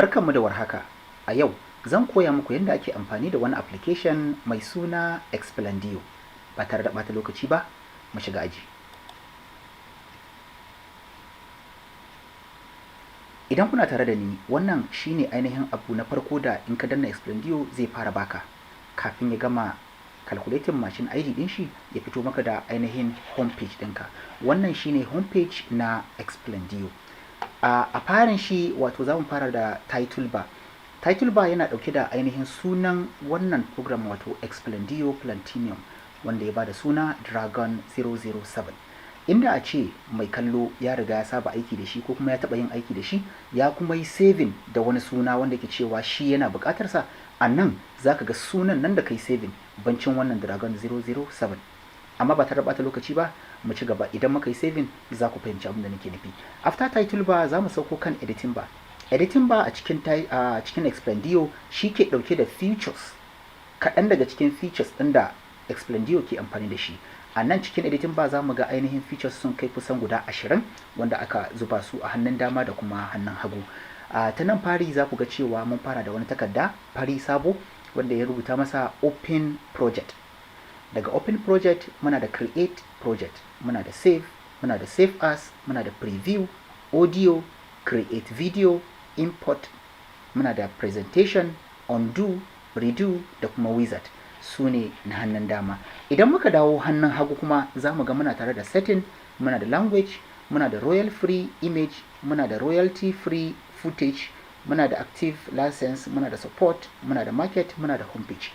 Barkanmu da warhaka. A yau zan koya muku yadda ake amfani da wani application mai suna Explaindio. Ba tare da ɓata lokaci ba, mu shiga aji. Idan kuna tare da ni, wannan shine ainihin abu na farko da in ka danna Explaindio zai fara baka kafin ya gama calculating machine ID din shi ya fito maka da ainihin homepage ɗinka. Wannan shine homepage na Explaindio. A farin shi wato za mu fara da title bar. Title bar yana dauke da ainihin sunan wannan program wato Explaindio Platinum wanda ya bada suna Dragon 007. Inda a ce mai kallo ya riga ya saba aiki da shi ko kuma ya taba yin aiki da shi ya kuma yi saving da wani suna wanda ke cewa shi yana bukatar sa, a nan zaka ga sunan nan da kai saving bancin wannan Dragon 007. Amma ba tare da bata lokaci ba, mu ci gaba. Idan muka yi saving za ku fahimci abin da nake nufi. After title bar za mu sauko kan editing bar. Editing bar a cikin Explaindio shi ke dauke da features, kaɗan daga cikin features ɗin da Explaindio ke amfani da shi. A nan cikin editing bar za mu ga ainihin features sun kai kusan guda 20 wanda aka zuba su a hannun dama da kuma hannun hagu. Ta nan fari za ku ga cewa mun fara da wani takarda fari sabo wanda ya rubuta masa open project. Daga open project muna da create project, muna da save, muna da save as, muna da preview, audio, create video, import, muna da presentation, undo, redo da kuma wizard. Su ne na hannun dama. Idan muka dawo hannun hagu kuma za mu ga muna tare da setting, muna da language, muna da royal free image, muna da royalty free footage, muna da active license, muna da support, muna da market, muna da homepage.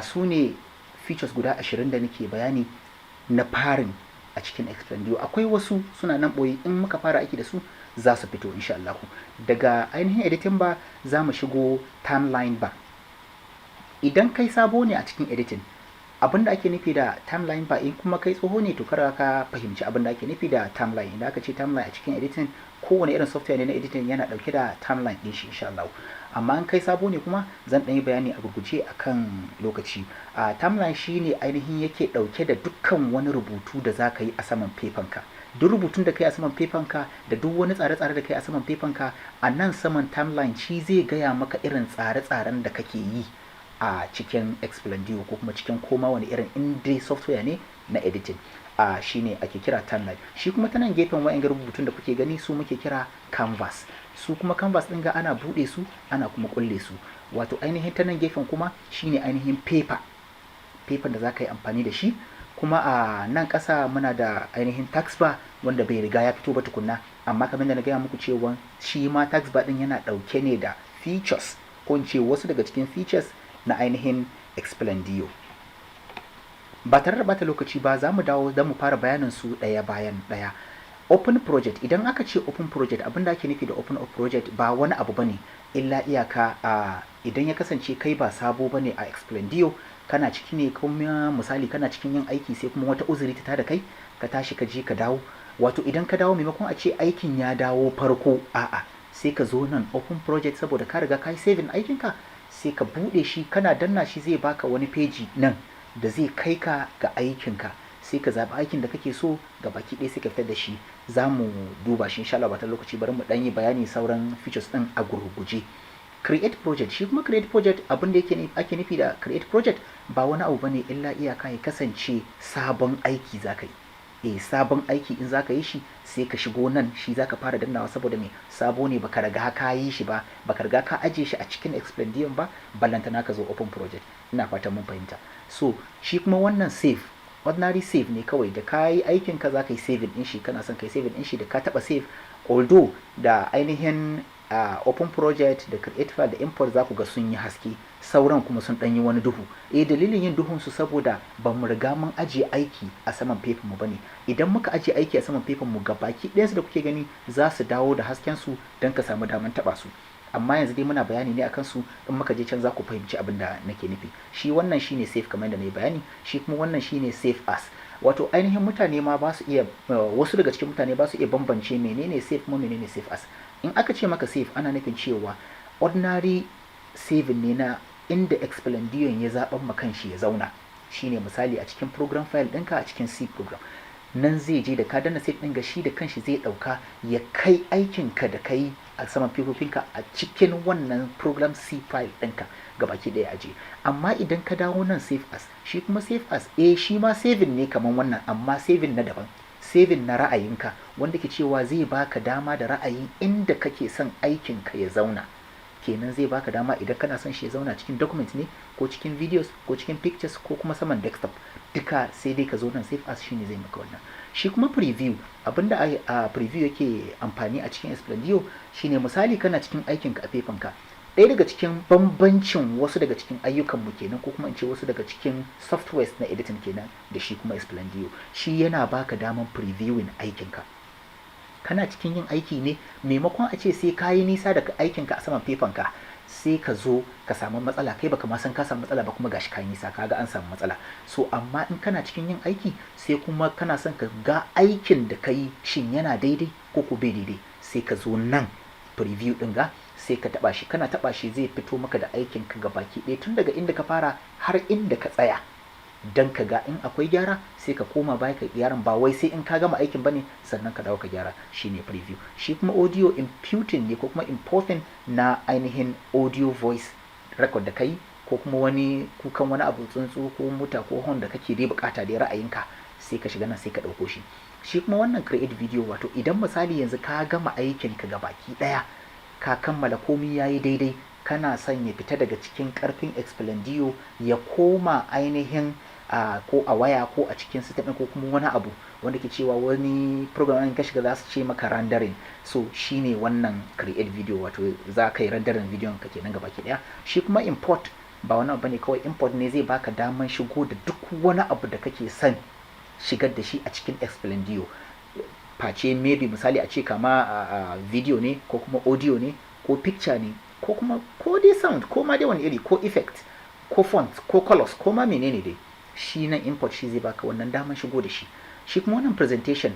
Su ne features guda 20 da nake bayani na farin a cikin Explaindio. Akwai wasu suna nan boye, in muka fara aiki da su za su fito insha Allah. Daga ainihin editing bar za mu shigo timeline bar. Idan kai sabo ne a cikin editing, abinda ake nufi da timeline bar, in kuma kai tsoho ne to kada ka fahimci abinda ake nufi da timeline. Idan aka ce timeline a cikin editing, kowane irin software ne na editing yana dauke da timeline din shi insha Allah. Amma in kai sabo ne kuma zan ɗan yi bayani a gurguje akan lokaci. Timeline shine ainihin yake dauke da dukkan wani rubutu da za ka yi a saman fefanka. Duk rubutun da kai a saman fefanka da duk wani tsare-tsare da kai a saman fefanka, a nan saman timeline shi zai gaya maka irin tsare-tsaren da kake yi a cikin Explaindio ko kuma cikin koma wani irin indie software ne na editing. Shine ake kira timeline. Shi kuma ta nan gefen wa'yan rubutun da kuke gani su muke kira canvas. Su kuma canvas ɗin ga ana buɗe su ana kuma kulle su. Wato ainihin ta nan gefen kuma shine ainihin paper da za ka yi amfani da shi. Kuma a nan ƙasa muna da ainihin tax bar wanda bai riga ya fito ba tukunna, amma kamar da na gaya muku cewa shi ma tax bar ɗin yana ɗauke ne da features, ko in ce wasu daga cikin features na ainihin Explaindio. Ba tare da bata lokaci ba, za mu dawo don mu fara bayanin su ɗaya bayan ɗaya. Open project. Idan aka ce open project, abinda ake nufi da open project ba wani abu bane illa iyaka idan ya kasance kai ba sabo bane a Explaindio, kana ciki ne kuma misali kana cikin yin aiki sai kuma wata uzuri ta tada kai ka tashi ka je ka dawo. Wato idan ka dawo maimakon a ce aikin ya dawo farko, a'a, sai ka zo nan open project saboda ka riga ka yi saving aikinka, sai ka bude shi, kana danna shi zai baka wani page nan da zai kai ka ga aikinka. Sai ka zaɓi aikin da kake so ga baki ɗaya sai ka fitar da shi. Za mu duba shi insha Allah ba ta lokaci, bari mu ɗan yi bayani sauran features ɗin a gurguje. Create project. Shi kuma create project, abin da ake nufi da create project ba wani abu bane illa iyaka ya kasance sabon aiki za ka yi. Sabon aiki in za ka yi shi sai ka shigo nan, shi za ka fara dannawa saboda me sabo ne, baka riga ka yi shi ba, baka riga ka ajiye shi a cikin Explaindio ba, ballantana ka zo open project. Ina fatan mun fahimta. So shi kuma wannan save, ordinary save ne kawai, da ka yi aikin ka za ka yi saving din shi, kana son ka yi saving din shi da ka taba save. Although da ainihin open project da create file da import za ku ga sun yi haske, sauran kuma sun ɗan yi wani duhu. Dalilin yin duhun su saboda ba mu riga mun ajiye aiki a saman paper mu bane. Idan muka ajiye aiki a saman paper mu, gabaki ɗayan su da kuke gani za su dawo da hasken su don ka samu daman taba su. Amma yanzu dai muna bayani ne akan su, in muka je can za ku fahimci abin da nake nufi. Shi wannan shine save kamar da na yi bayani, shi kuma wannan shine save as. Wato ainihin mutane ma ba su iya, wasu daga cikin mutane ba su iya bambance menene save kuma menene save as. In aka ce maka save, ana nufin cewa ordinary saving ne na inda Explaindio ya zaɓan ma kanshi ya zauna. Shine misali a cikin program file ɗinka a cikin C program. nan zai je da ka danna save ɗin ga shi da kanshi zai ɗauka ya kai aikinka da kai a saman fifofinka a cikin wannan program C file ɗinka gabaki ɗaya aje. Amma idan ka dawo nan save as, shi kuma save as shi ma saving ne kamar wannan, amma saving na daban, saving na ra'ayinka wanda ke cewa zai baka dama da ra'ayin inda kake son aikinka ya zauna. Kenan zai baka dama idan kana son shi ya zauna cikin document ne ko cikin videos ko cikin pictures ko kuma saman desktop, duka sai dai ka zo nan save as, shine zai maka wannan. Shi kuma preview, abinda a preview yake amfani a cikin Explaindio shine misali kana cikin aikinka a fefanka, ɗaya daga cikin bambancin wasu daga cikin ayyukanmu kenan, ko kuma in ce wasu daga cikin softwares na editing kenan da shi kuma Explaindio, shi yana baka daman previewing aikinka. Kana cikin yin aiki ne, maimakon a ce sai ka yi nisa daga aikinka a saman fefanka sai ka zo ka samu matsala, kai baka ma san ka samu matsala ba kuma gashi ka yi nisa, kaga an samu matsala. So amma in kana cikin yin aiki sai kuma kana son ka ga aikin da ka yi shin yana daidai ko ko bai daidai, sai ka zo nan preview ɗin ga sai ka taba shi, kana taba shi zai fito maka da aikin ka gabaki ɗaya tun daga inda ka fara har inda ka tsaya, dan ka ga in akwai gyara sai ka koma baya ka gyaran, ba wai sai in ka gama aikin bane sannan ka dawo ka gyara, shine preview. Shi kuma audio imputing ne ko kuma importing na ainihin audio voice record da kai, ko kuma wani kukan wani abu, tsuntsu ko mota ko horn da kake dai bukata da ra'ayinka, sai ka shiga nan sai ka dauko shi. Shi kuma wannan create video, wato idan misali yanzu ka gama aikin ka gabaki daya, ka kammala komai yayi daidai, kana son ya fita daga cikin karfin Explaindio ya koma ainihin ko a waya ko a cikin system ko kuma wani abu wanda ke cewa wani program in ka shiga za su ce maka rendering. So shine wannan create video, wato za ka yi rendering video ka kenan gabaki daya. Shi kuma import ba wani abu ne, kawai import ne zai baka daman shigo da duk wani abu da kake son shigar da shi a cikin Explaindio. Face maybe misali a ce kama video ne ko kuma audio ne ko picture ne ko kuma ko dai sound ko ma dai wani iri ko effect ko font ko colors ko ma menene dai, shi nan import shi zai baka wannan daman shigo da shi. Shi kuma wannan presentation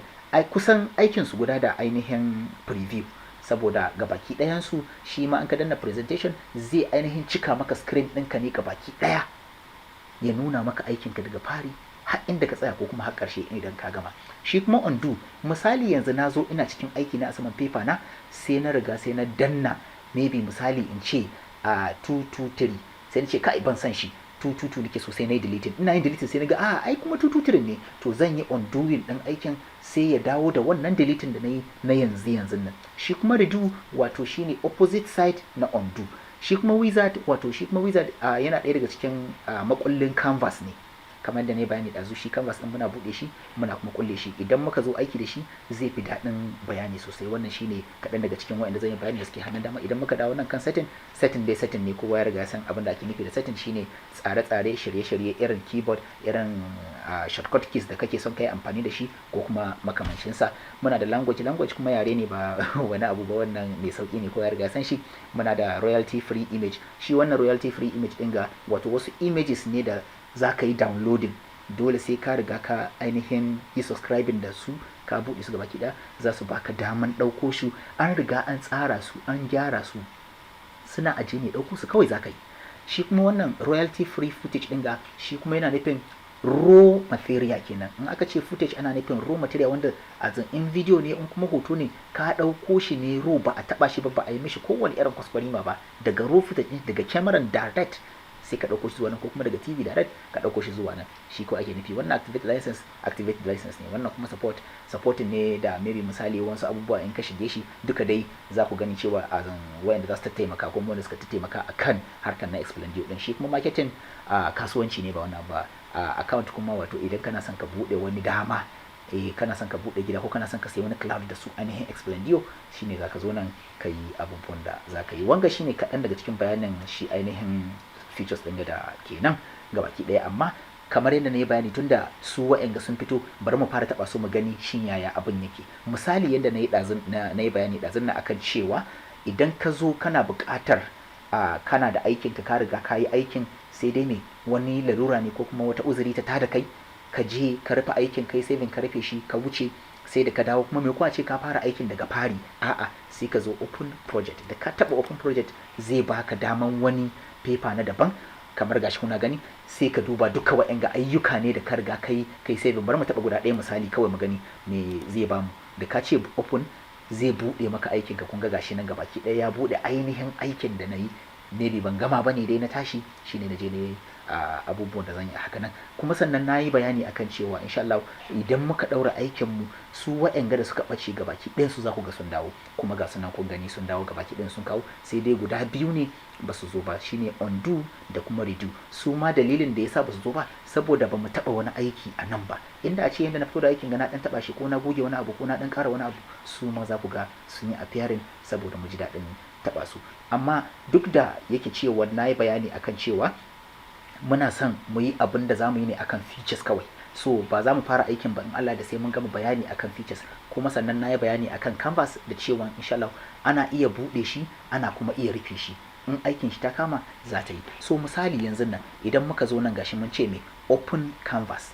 kusan aikin su guda da ainihin preview, saboda gabaki ɗayan su shi ma an ka danna presentation zai ainihin cika maka screen ɗinka ne gabaki ɗaya, ya nuna maka aikinka daga fari har inda ka tsaya ko kuma har ƙarshe idan ka gama. Shi kuma undo, misali yanzu na zo ina cikin aiki na a saman paper na, sai na riga sai na danna maybe misali in ce 223, sai na ce kai ban san shi 222 nake so, sai na yi deleting. Ina yin deleting sai na ga ai kuma 223 ne, to zan yi undoing ɗin aikin sai ya dawo da wannan deleting da na yi na yanzu nan. Shi kuma redo, wato shine opposite side na undo. Shi kuma wizard, wato shi kuma wizard yana ɗaya daga cikin makullin canvas ne, kamar da ne bayani ɗazu. Shi canvas ɗin muna buɗe shi muna kuma kulle shi, idan muka zo aiki da shi zai fi daɗin bayani sosai. Wannan shine kaɗan daga cikin wa'anda zan yi bayani da suke hannun dama. Idan muka dawo nan kan setting dai setting ne, kowa ya riga ya san abin da ake nufi da setting. Shine tsare-tsare, shirye-shirye, irin keyboard, irin shortcut keys da kake son kai amfani da shi ko kuma makamancin sa. Muna da language kuma yare ne ba wani abu ba, wannan mai sauki ne, kowa ya riga ya san shi. Muna da royalty free image. Shi wannan royalty free image ɗin ga wato wasu images ne da za ka yi downloading, dole sai ka riga ka ainihin yi subscribing da su, ka buɗe su gabaki ɗaya, za su baka daman ɗauko su. An riga an tsara su, an gyara su, suna aje ne, ɗauko su kawai za ka yi. Shi kuma wannan royalty free footage ɗin ga, shi kuma yana nufin raw material kenan. In aka ce footage ana nufin raw material, wanda in video ne, in kuma hoto ne, ka ɗauko shi ne raw, ba a taɓa shi ba a yi mishi kowane irin kwaskwarima ba, daga raw footage daga camera direct sai ka ɗauko shi zuwa nan, ko kuma daga TV direct ka ɗauko shi zuwa nan. Shi ko ake nufi. Wannan activate license ne, wannan kuma supporting ne da maybe misali wasu abubuwa in ka shige shi duka dai za ku gani cewa wayanda za su taimaka ko wanda suka taimaka akan harkar na Explaindio din. Shi kuma marketing kasuwanci ne ba wannan ba. Account kuma, wato idan kana son ka buɗe wani dama, kana son ka buɗe gida ko kana son ka sayi wani cloud da su ainihin Explaindio, shine zaka zo nan ka yi abubuwan da zaka yi. Wanga shine kaɗan daga cikin bayanin shi ainihin features ɗin da kenan gabaki ɗaya. Amma kamar yadda na yi bayani, tunda su wa'anga sun fito, bari mu fara taɓa su mu gani shin yaya abin yake. Misali yadda na yi bayani ɗazun na akan cewa idan ka zo kana buƙatar kana da aikin ka riga ka yi aikin, sai dai me wani larura ne ko kuma wata uzuri ta tada kai, ka je ka rufe aikin kai, saving ka rufe shi ka wuce, sai da ka dawo kuma me kuwa ce ka fara aikin daga fari, a'a sai ka zo open project. Da ka taɓa open project zai baka daman wani paper na daban, kamar gashi kuna gani sai ka duba duka wa'anga ayyuka ne da ka riga kai saving. Bari mu taba guda ɗaya misali kawai mu gani me zai bamu. Da ka ce open zai buɗe maka aikin ka, kun ga gashi nan gabaki ɗaya ya buɗe ainihin aikin da na yi. Maybe ban gama bane dai na tashi shine na je ne abubuwan da zan yi haka nan. Kuma sannan na yi bayani akan cewa insha Allah idan muka ɗaura aikin mu su wa'anga da suka ɓace gabaki ɗayan su za ku ga sun dawo, kuma ga sunan kun gani sun dawo gabaki ɗayan sun kawo, sai dai guda biyu ne ba su zo ba, shine undo da kuma redo. Su ma dalilin da yasa ba su zo ba saboda ba mu taɓa wani aiki a nan ba. Inda a ce yanda na fito da aikin ga na ɗan taɓa shi ko na goge wani abu ko na ɗan ƙara wani abu, su ma za ku ga sun yi appearing saboda mu ji daɗin taɓa su. Amma duk da yake cewa na yi bayani akan cewa muna son mu yi abin da za mu yi ne akan features kawai, so ba za mu fara aikin ba in Allah da sai mun gama bayani akan features. Kuma sannan na yi bayani akan canvas da cewa insha Allah ana iya buɗe shi ana kuma iya rufe shi in aikin shi ta kama za ta yi. So misali yanzu nan idan muka zo nan gashi mun ce me open canvas,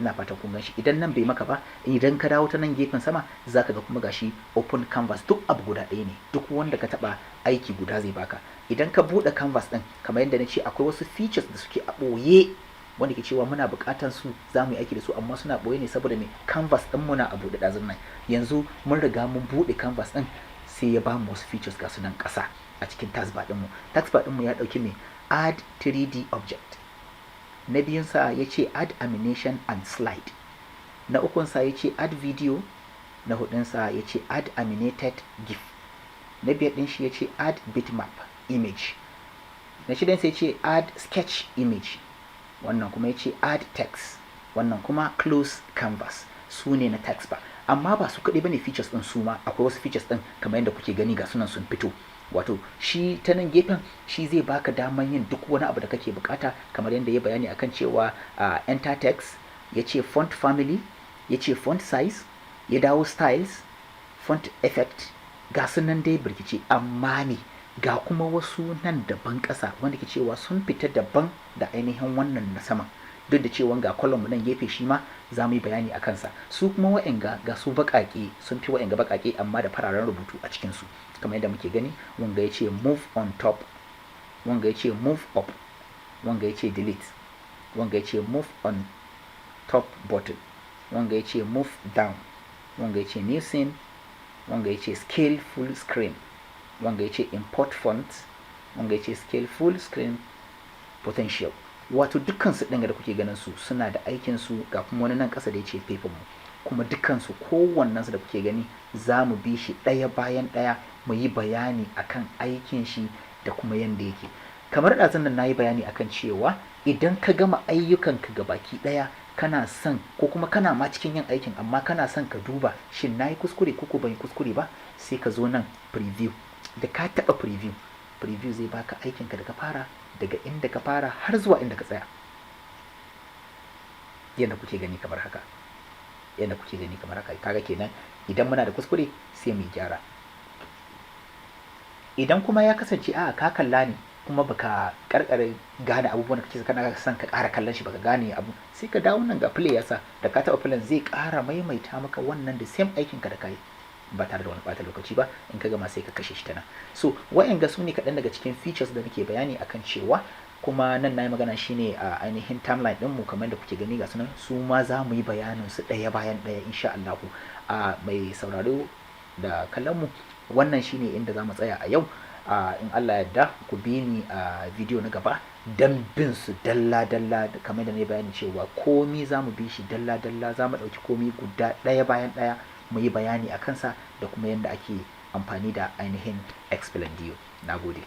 ina fata kun gan shi. Idan nan bai maka ba, idan ka dawo ta nan gefen sama za ka ga kuma gashi open canvas, duk abu guda ɗaya ne, duk wanda ka taɓa aiki guda zai baka. Idan ka buɗe canvas ɗin kamar yadda na ce akwai wasu features da suke a ɓoye wanda ke cewa muna buƙatan su za mu yi aiki da su, amma suna ɓoye ne saboda me canvas ɗin muna a buɗe ɗazun nan. Yanzu mun riga mun buɗe canvas ɗin sai ya bamu wasu features ga su nan ƙasa a cikin taskbar ɗinmu. Taskbar ɗinmu ya ɗauki me add 3D object, na biyunsa ya ce add animation and slide, na ukunsa ya ce add video, na hudunsa ya ce add animated gif, na biyar ɗin shi ya ce add bitmap image, na shidansa ya ce add sketch image, wannan kuma ya ce add text, wannan kuma close canvas. Su ne na text ba, amma ba su kaɗai bane features ɗin, su ma akwai wasu features ɗin kamar yadda kuke gani ga sunan sun fito. Wato shi ta nan gefen shi zai baka daman yin duk wani abu da kake bukata, kamar yadda ya bayani akan cewa enter text, ya ce font family, ya ce font size, ya dawo styles, font effect, ga sunan dai birkice. Amma ne ga kuma wasu nan daban ƙasa wanda ke cewa sun fita daban da ainihin wannan na sama, duk da cewa ga column nan gefe shi ma za mu yi bayani a kansa. Su kuma wa'anga ga su baƙaƙe, sun fi wa'anga baƙaƙe amma da fararen rubutu a cikinsu kamar yadda muke gani. Wanga ya ce move on top, wanga ya ce move up, wanga ya ce delete, wanga ya ce move on top button, wanga ya ce move down, wanga ya ce new scene, wanga ya ce scale full screen, wanga ya ce import font, wanga ya ce scale full screen potential. Wato dukkansu ɗin da kuke ganin su suna da aikin su. Ga kuma wani nan ƙasa da ya ce paper mu, kuma dukkansu kowannensu da kuke gani za mu bi shi ɗaya bayan ɗaya mu yi bayani akan aikin shi da kuma yanda yake. Kamar ɗazun nan na yi bayani akan cewa idan ka gama ayyukanka ga baki ɗaya kana son, ko kuma kana ma cikin yin aikin amma kana son ka duba shin na yi kuskure ko ban yi kuskure ba, sai ka zo nan preview. Da ka taɓa preview zai baka aikinka da ka fara daga inda ka fara har zuwa inda ka tsaya, yadda kuke gani kamar haka, yadda kuke gani kamar haka. Kaga kenan idan muna da kuskure sai mu gyara. Idan kuma ya kasance ka kalla ne kuma baka karkare gane abubuwan da kake kana son ka ƙara kallon shi baka gane abu, sai ka dawo nan ga play yasa, da ka taɓa play zai ƙara maimaita maka wannan da same aikin ka da kai ba tare da wani ɓata lokaci ba. In ka gama sai ka kashe shi ta nan. So wa'anga su ne kaɗan daga cikin features da nake bayani akan cewa, kuma nan na yi magana shine a ainihin timeline ɗinmu kamar da kuke gani ga sunan, su ma za mu yi bayanin su ɗaya bayan ɗaya insha Allah. Mai sauraro da kallon mu, wannan shine inda za mu tsaya a yau. In Allah yarda ku bi ni a video na gaba dan bin su dalla-dalla, kamar da na yi bayani cewa komi za mu bi shi dalla-dalla, za mu ɗauki komi guda ɗaya bayan ɗaya mu yi bayani a kansa da kuma yadda ake amfani da ainihin Explaindio. Na gode.